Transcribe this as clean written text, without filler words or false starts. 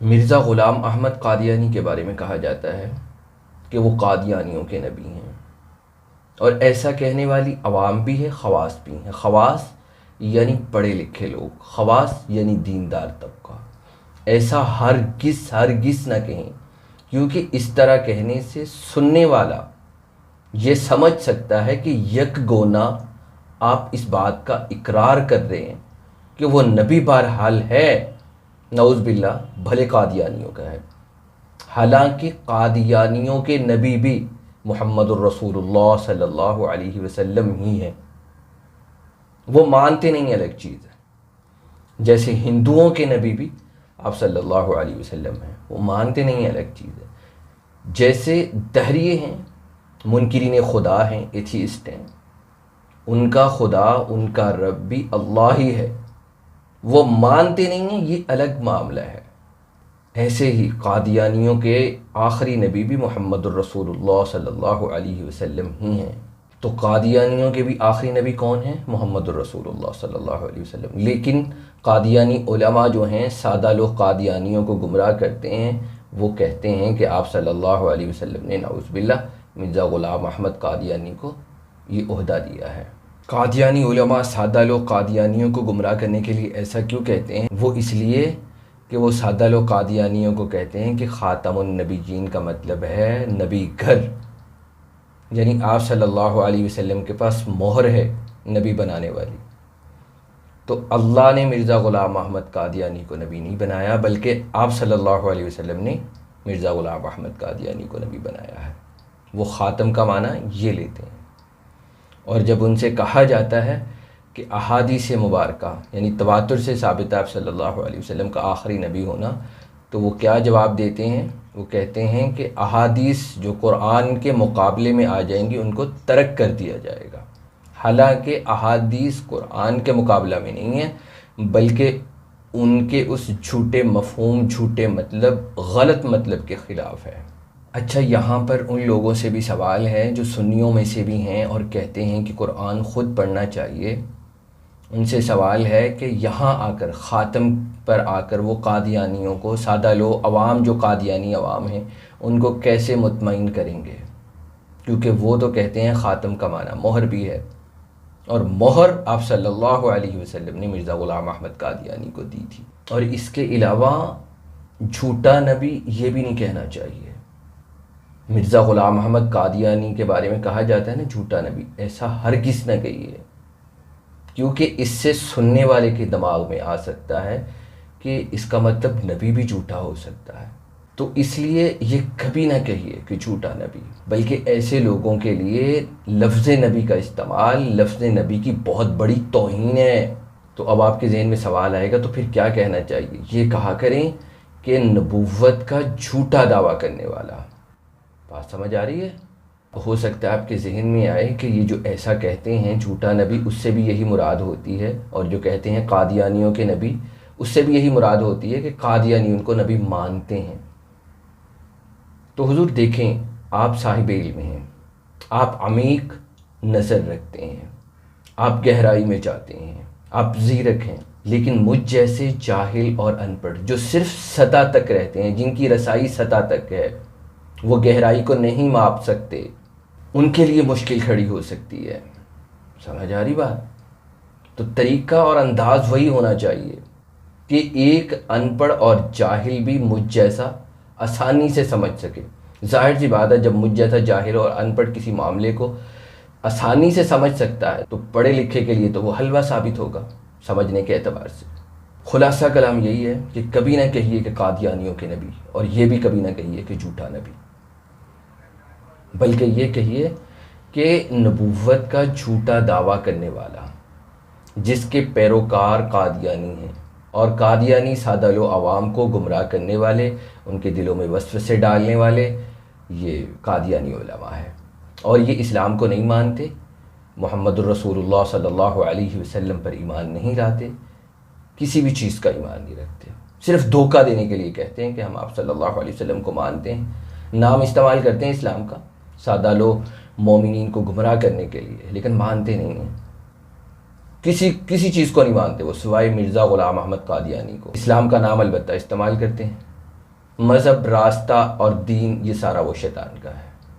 مرزا غلام احمد قادیانی کے بارے میں کہا جاتا ہے کہ وہ قادیانیوں کے نبی ہیں، اور ایسا کہنے والی عوام بھی ہے، خواص بھی ہیں۔ خواص یعنی پڑھے لکھے لوگ، خواص یعنی دیندار طبقہ۔ ایسا ہرگز نہ کہیں، کیونکہ اس طرح کہنے سے سننے والا یہ سمجھ سکتا ہے کہ یک گونا آپ اس بات کا اقرار کر رہے ہیں کہ وہ نبی بہرحال ہے، نعوذ باللہ، بھلے قادیانیوں کا ہے، حالانکہ قادیانیوں کے نبی بھی محمد الرسول اللہ صلی اللہ علیہ وسلم ہی ہیں۔ وہ مانتے نہیں الگ چیز ہے، جیسے ہندوؤں کے نبی بھی آپ صلی اللہ علیہ وسلم ہیں، وہ مانتے نہیں الگ چیز ہے۔ جیسے دہریے ہیں، منکرین خدا ہیں، ایتھیسٹ ہیں، ان کا خدا، ان کا رب بھی اللہ ہی ہے، وہ مانتے نہیں ہیں، یہ الگ معاملہ ہے۔ ایسے ہی قادیانیوں کے آخری نبی بھی محمد الرسول اللہ صلی اللہ علیہ وسلم ہی ہیں۔ تو قادیانیوں کے بھی آخری نبی کون ہیں؟ محمد الرسول اللہ صلی اللہ علیہ وسلم۔ لیکن قادیانی علماء جو ہیں، سادہ لوگ قادیانیوں کو گمراہ کرتے ہیں، وہ کہتے ہیں کہ آپ صلی اللہ علیہ وسلم نے نعوذ باللہ مرزا غلام احمد قادیانی کو یہ عہدہ دیا ہے۔ قادیانی علماء، سادہ لوگ قادیانیوں کو گمراہ کرنے کے لیے ایسا کیوں کہتے ہیں؟ وہ اس لیے کہ وہ سادہ لوگ قادیانیوں کو کہتے ہیں کہ خاتم النبیین کا مطلب ہے نبی گھر، یعنی آپ صلی اللہ علیہ وسلم کے پاس مہر ہے نبی بنانے والی۔ تو اللہ نے مرزا غلام احمد قادیانی کو نبی نہیں بنایا، بلکہ آپ صلی اللہ علیہ وسلم نے مرزا غلام احمد قادیانی کو نبی بنایا ہے۔ وہ خاتم کا معنی یہ لیتے ہیں۔ اور جب ان سے کہا جاتا ہے کہ احادیث مبارکہ یعنی تواتر سے ثابت ہے آپ صلی اللہ علیہ وسلم کا آخری نبی ہونا، تو وہ کیا جواب دیتے ہیں؟ وہ کہتے ہیں کہ احادیث جو قرآن کے مقابلے میں آ جائیں گی ان کو ترک کر دیا جائے گا۔ حالانکہ احادیث قرآن کے مقابلہ میں نہیں ہیں، بلکہ ان کے اس جھوٹے مفہوم، جھوٹے مطلب، غلط مطلب کے خلاف ہے۔ اچھا، یہاں پر ان لوگوں سے بھی سوال ہے جو سنیوں میں سے بھی ہیں اور کہتے ہیں کہ قرآن خود پڑھنا چاہیے۔ ان سے سوال ہے کہ یہاں آ کر، خاتم پر آ کر، وہ قادیانیوں کو، سادہ لوگ، عوام جو قادیانی عوام ہیں، ان کو کیسے مطمئن کریں گے؟ کیونکہ وہ تو کہتے ہیں خاتم کا معنی مہر بھی ہے، اور مہر آپ صلی اللہ علیہ وسلم نے مرزا غلام احمد قادیانی کو دی تھی۔ اور اس کے علاوہ جھوٹا نبی یہ بھی نہیں کہنا چاہیے۔ مرزا غلام احمد قادیانی کے بارے میں کہا جاتا ہے نا جھوٹا نبی، ایسا ہرگز نہ کہیے، کیونکہ اس سے سننے والے کے دماغ میں آ سکتا ہے کہ اس کا مطلب نبی بھی جھوٹا ہو سکتا ہے۔ تو اس لیے یہ کبھی نہ کہیے کہ جھوٹا نبی، بلکہ ایسے لوگوں کے لیے لفظ نبی کا استعمال لفظ نبی کی بہت بڑی توہین ہے۔ تو اب آپ کے ذہن میں سوال آئے گا تو پھر کیا کہنا چاہیے؟ یہ کہا کریں کہ نبوت کا جھوٹا دعویٰ کرنے والا۔ بات سمجھ آ رہی ہے؟ ہو سکتا ہے آپ کے ذہن میں آئے کہ یہ جو ایسا کہتے ہیں جھوٹا نبی، اس سے بھی یہی مراد ہوتی ہے، اور جو کہتے ہیں قادیانیوں کے نبی، اس سے بھی یہی مراد ہوتی ہے کہ قادیانی ان کو نبی مانتے ہیں۔ تو حضور دیکھیں، آپ صاحب علم ہیں، آپ عمیق نظر رکھتے ہیں، آپ گہرائی میں جاتے ہیں، آپ زیرک ہیں، لیکن مجھ جیسے جاہل اور ان پڑھ جو صرف سطح تک رہتے ہیں، جن کی رسائی سطح تک ہے، وہ گہرائی کو نہیں ماپ سکتے، ان کے لیے مشکل کھڑی ہو سکتی ہے۔ سمجھ آ رہی بات؟ تو طریقہ اور انداز وہی ہونا چاہیے کہ ایک ان پڑھ اور جاہل بھی مجھ جیسا آسانی سے سمجھ سکے۔ ظاہر سی بات ہے، جب مجھ جیسا جاہل اور ان پڑھ کسی معاملے کو آسانی سے سمجھ سکتا ہے تو پڑھے لکھے کے لیے تو وہ حلوہ ثابت ہوگا سمجھنے کے اعتبار سے۔ خلاصہ کلام یہی ہے کہ کبھی نہ کہیے کہ قادیانیوں کے نبی، اور یہ بھی کبھی نہ کہیے کہ جھوٹا نبی، بلکہ یہ کہیے کہ نبوت کا جھوٹا دعویٰ کرنے والا، جس کے پیروکار قادیانی ہیں، اور قادیانی سادہ لو عوام کو گمراہ کرنے والے، ان کے دلوں میں وسوسے ڈالنے والے، یہ قادیانی علماء ہیں، اور یہ اسلام کو نہیں مانتے، محمد الرسول اللہ صلی اللہ علیہ وسلم پر ایمان نہیں لاتے، کسی بھی چیز کا ایمان نہیں رکھتے، صرف دھوکہ دینے کے لیے کہتے ہیں کہ ہم آپ صلی اللہ علیہ وسلم کو مانتے ہیں، نام استعمال کرتے ہیں اسلام کا سادہ لوگ مومنین کو گمراہ کرنے کے لیے، لیکن مانتے نہیں ہیں، کسی چیز کو نہیں مانتے وہ، سوائے مرزا غلام احمد قادیانی کو۔ اسلام کا نام البتہ استعمال کرتے ہیں، مذہب، راستہ اور دین یہ سارا وہ شیطان کا ہے۔